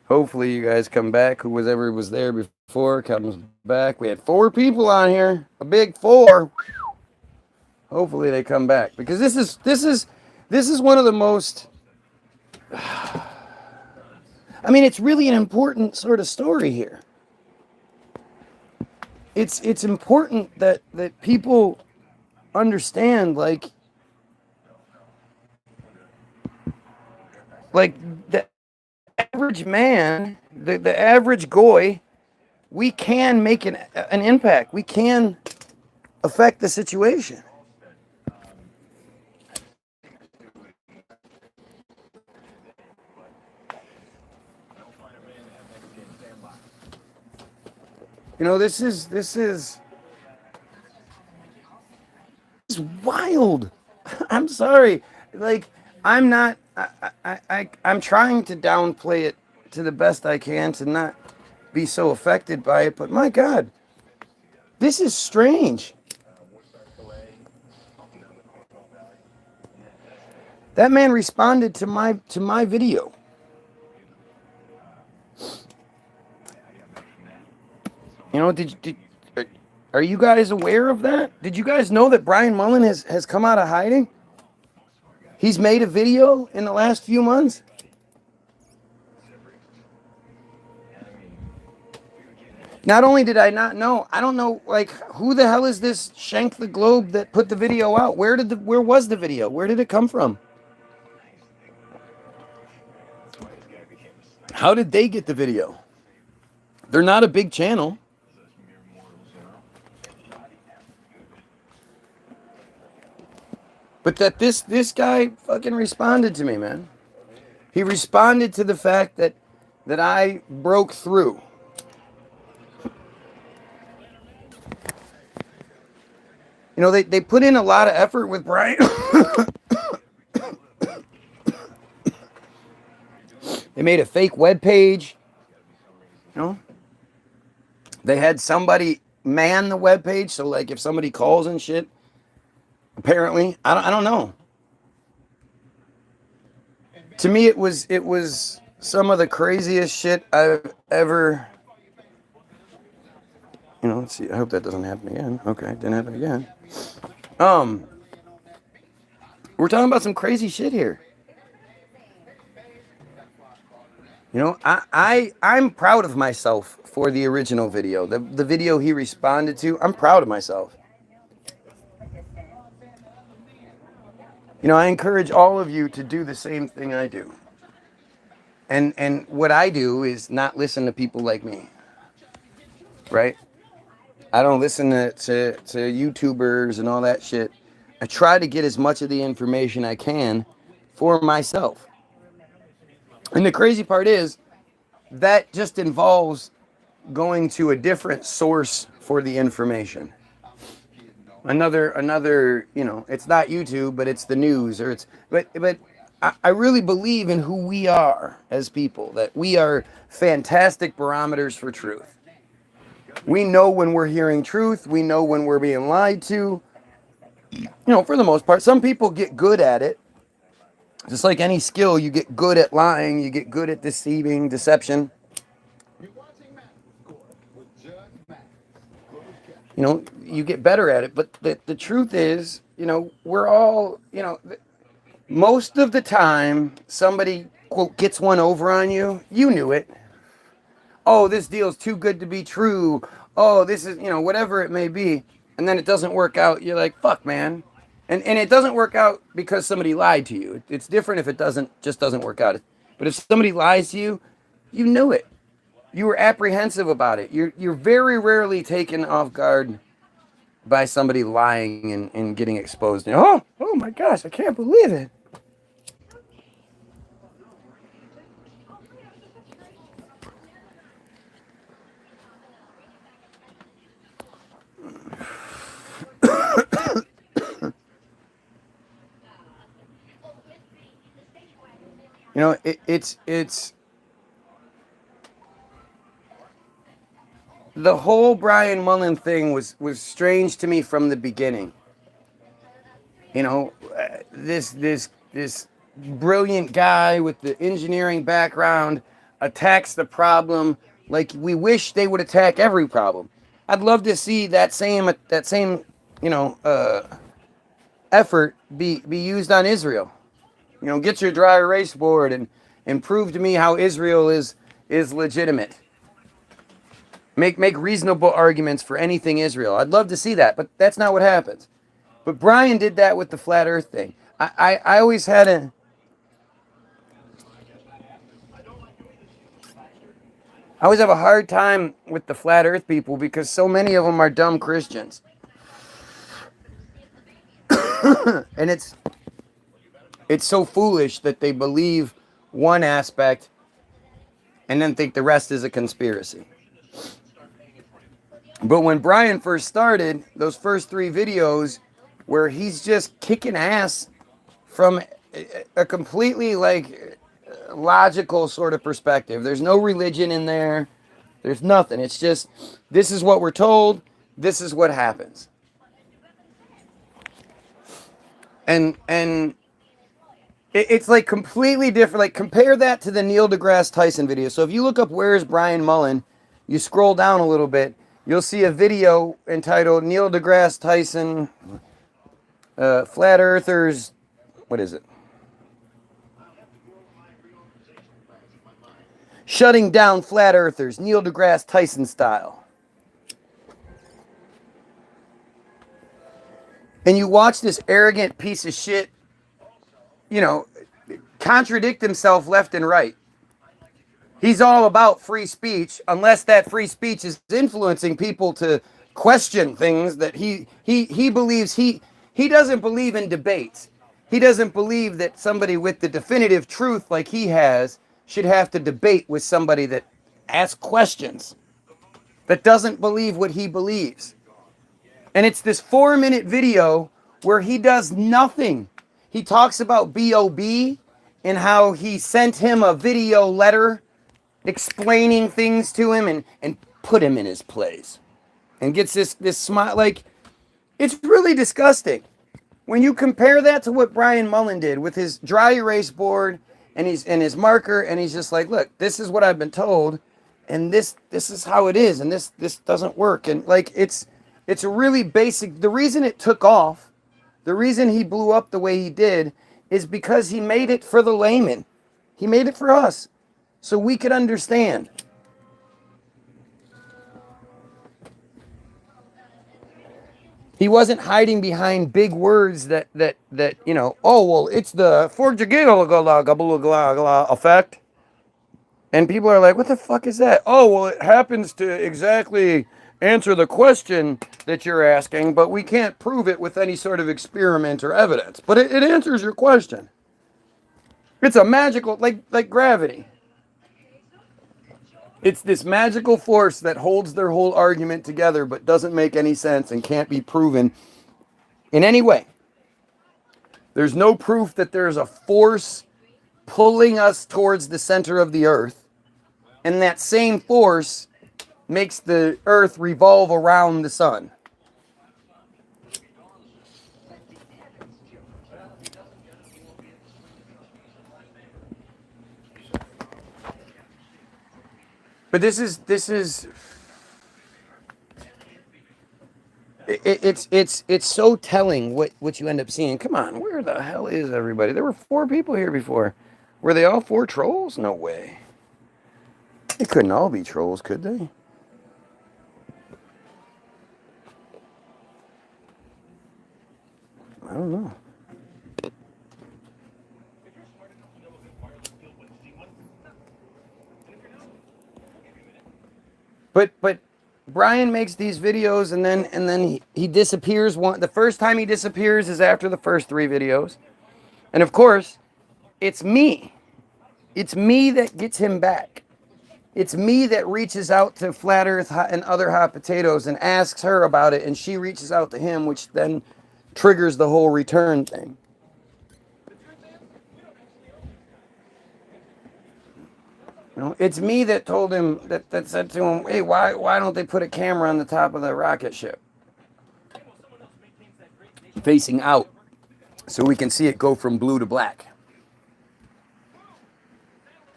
Hopefully you guys come back. Whoever was there before comes back. We had 4 people on here, a big 4. Hopefully they come back because this is one of the most. I mean, it's really an important sort of story here. It's important that people understand like the average man, the average goy, we can make an impact. We can affect the situation. You know, this is wild. I'm sorry. Like I'm not. I'm trying to downplay it to the best I can to not be so affected by it. But my God, this is strange. That man responded to my video. You know, are you guys aware of that? Did you guys know that Brian Mullin has come out of hiding? He's made a video in the last few months. Not only did I not know, I don't know, like, who the hell is this Shank the Globe that put the video out? Where was the video? Where did it come from? How did they get the video? They're not a big channel. But that this guy fucking responded to me, man. He responded to the fact that I broke through. You know, they put in a lot of effort with Brian. They made a fake web page. You know, they had somebody man the web page, so like if somebody calls and shit, apparently, I don't know. To me, it was some of the craziest shit I've ever. You know, let's see. I hope that doesn't happen again. Okay, didn't happen again. Um, we're talking about some crazy shit here. You know, I'm proud of myself for the original video. The video he responded to, I'm proud of myself. You know, I encourage all of you to do the same thing I do. And what I do is not listen to people like me. Right? I don't listen to YouTubers and all that shit. I try to get as much of the information I can for myself. And the crazy part is that just involves going to a different source for the information. Another, you know, it's not YouTube, but it's the news, or but I really believe in who we are as people, that we are fantastic barometers for truth. We know when we're hearing truth, we know when we're being lied to. You know, for the most part, some people get good at it. Just like any skill, you get good at lying, you get good at deceiving, deception. You know, you get better at it. But the truth is, you know, we're all, you know, most of the time somebody, quote, gets one over on you, you knew it. Oh, this deal's too good to be true. Oh, this is, you know, whatever it may be. And then it doesn't work out. You're like, fuck, man. And it doesn't work out because somebody lied to you. It's different if it doesn't work out. But if somebody lies to you, you knew it. You were apprehensive about it. You're very rarely taken off guard by somebody lying and getting exposed. And, oh my gosh, I can't believe it. You know, it's the whole Brian Mullin thing was strange to me from the beginning. You know, this brilliant guy with the engineering background attacks the problem like we wish they would attack every problem. I'd love to see that same you know effort be used on Israel. You know, get your dry erase board and prove to me how Israel is legitimate. Make reasonable arguments for anything Israel. I'd love to see that, but that's not what happens. But Brian did that with the flat Earth thing. I always had a I always have a hard time with the flat Earth people because so many of them are dumb Christians, and it's so foolish that they believe one aspect and then think the rest is a conspiracy. But when Brian first started, those first 3 videos where he's just kicking ass from a completely like logical sort of perspective. There's no religion in there. There's nothing. It's just this is what we're told, this is what happens. And it's like completely different. Like compare that to the Neil deGrasse Tyson video. So if you look up where's Brian Mullin, you scroll down a little bit, you'll see a video entitled Neil deGrasse Tyson Flat Earthers, what is it? Shutting down Flat Earthers, Neil deGrasse Tyson style. And you watch this arrogant piece of shit, you know, contradict himself left and right. He's all about free speech, unless that free speech is influencing people to question things that he believes he doesn't believe in debates. He doesn't believe that somebody with the definitive truth like he has should have to debate with somebody that asks questions, that doesn't believe what he believes. And it's this 4-minute video where he does nothing. He talks about B.O.B. and how he sent him a video letter explaining things to him and put him in his place. And gets this smile. Like, it's really disgusting. When you compare that to what Brian Mullin did with his dry erase board and his marker, and he's just like, look, this is what I've been told, and this is how it is, and this doesn't work. And like it's a really basic. The reason it took off, the reason he blew up the way he did, is because he made it for the layman. He made it for us, so we could understand. He wasn't hiding behind big words that you know, oh, well, it's the effect. And people are like, what the fuck is that? Oh, well, it happens to exactly answer the question that you're asking, but we can't prove it with any sort of experiment or evidence. But it answers your question. It's a magical, like gravity. It's this magical force that holds their whole argument together but doesn't make any sense and can't be proven in any way. There's no proof that there's a force pulling us towards the center of the earth, and that same force makes the earth revolve around the sun. But it's so telling what you end up seeing. Come on, where the hell is everybody? There were 4 people here before. Were they all 4 trolls? No way. They couldn't all be trolls, could they? I don't know. But Brian makes these videos and then he disappears. The first time he disappears is after the first 3 videos. And of course, it's me. It's me that gets him back. It's me that reaches out to Flat Earth and other hot potatoes and asks her about it, and she reaches out to him, which then triggers the whole return thing. You know, it's me that told him, that said to him, hey, why don't they put a camera on the top of the rocket ship? Facing out, so we can see it go from blue to black.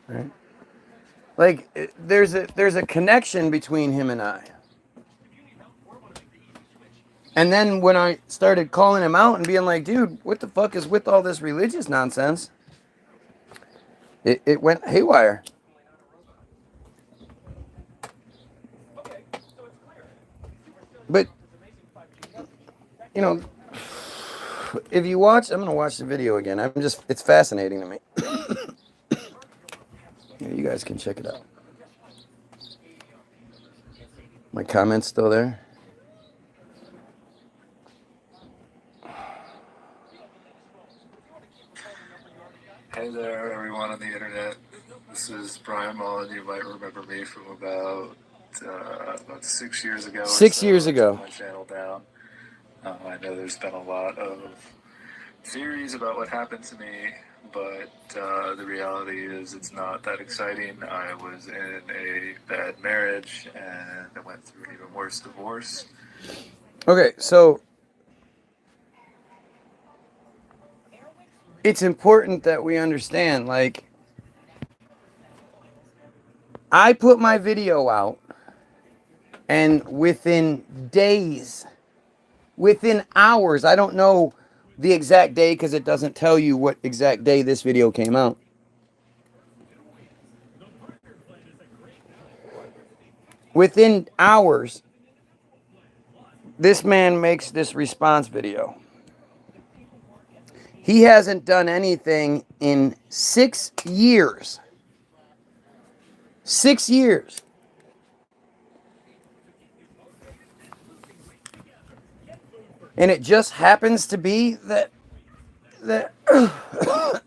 Right? Like there's a connection between him and I. And then when I started calling him out and being like, dude, what the fuck is with all this religious nonsense? It went haywire. But, you know, if you watch, I'm going to watch the video again. It's fascinating to me. Yeah, you guys can check it out. My comment's still there. Hey there, everyone on the internet. This is Brian Mullin. You might remember me from about 6 years ago. 6 years ago. I took my channel down. I know there's been a lot of theories about what happened to me, but the reality is it's not that exciting. I was in a bad marriage and I went through an even worse divorce. Okay, so it's important that we understand, like, I put my video out, and within days, within hours, I don't know the exact day because it doesn't tell you what exact day this video came out. Within hours, this man makes this response video. He hasn't done anything in 6 years. 6 years. And it just happens to be that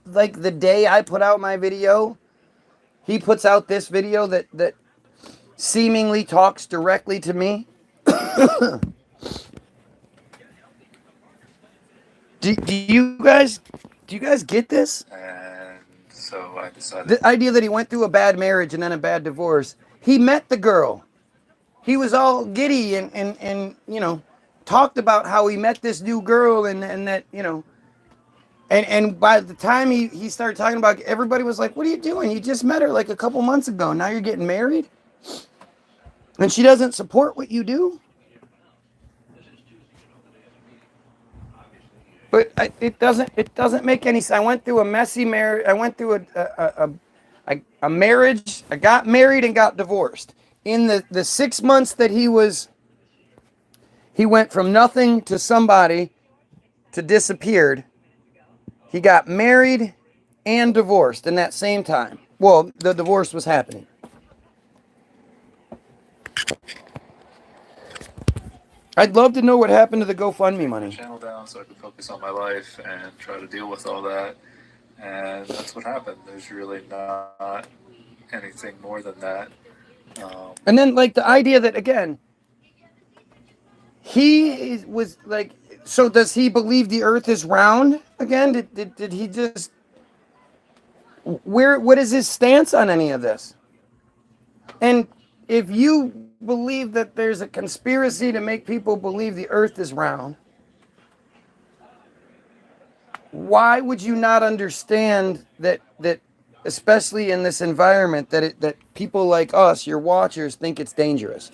like the day I put out my video, he puts out this video that seemingly talks directly to me. Do you guys get this? And so I decided... The idea that he went through a bad marriage and then a bad divorce. He met the girl. He was all giddy and you know, talked about how he met this new girl and that, you know, and by the time he started talking about it, everybody was like, what are you doing? You just met her like a couple months ago. Now you're getting married? And she doesn't support what you do? But it doesn't make any sense. I went through a messy marriage. I went through a marriage. I got married and got divorced. In the 6 months that he went from nothing to somebody to disappeared. He got married and divorced in that same time. Well, the divorce was happening. I'd love to know what happened to the GoFundMe money. Channel down so I could focus on my life and try to deal with all that. And that's what happened. There's really not anything more than that. And then, like, the idea that, again, was like, so does he believe the earth is round again? Did he just, what is his stance on any of this? And if you believe that there's a conspiracy to make people believe the earth is round, why would you not understand that especially in this environment that people like us, your watchers, think it's dangerous?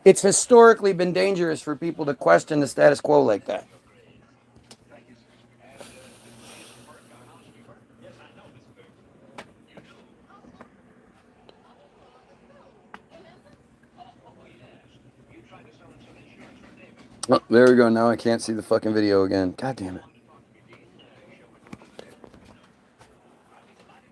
It's historically been dangerous for people to question the status quo like that. Oh, there we go. Now I can't see the fucking video again. God damn it.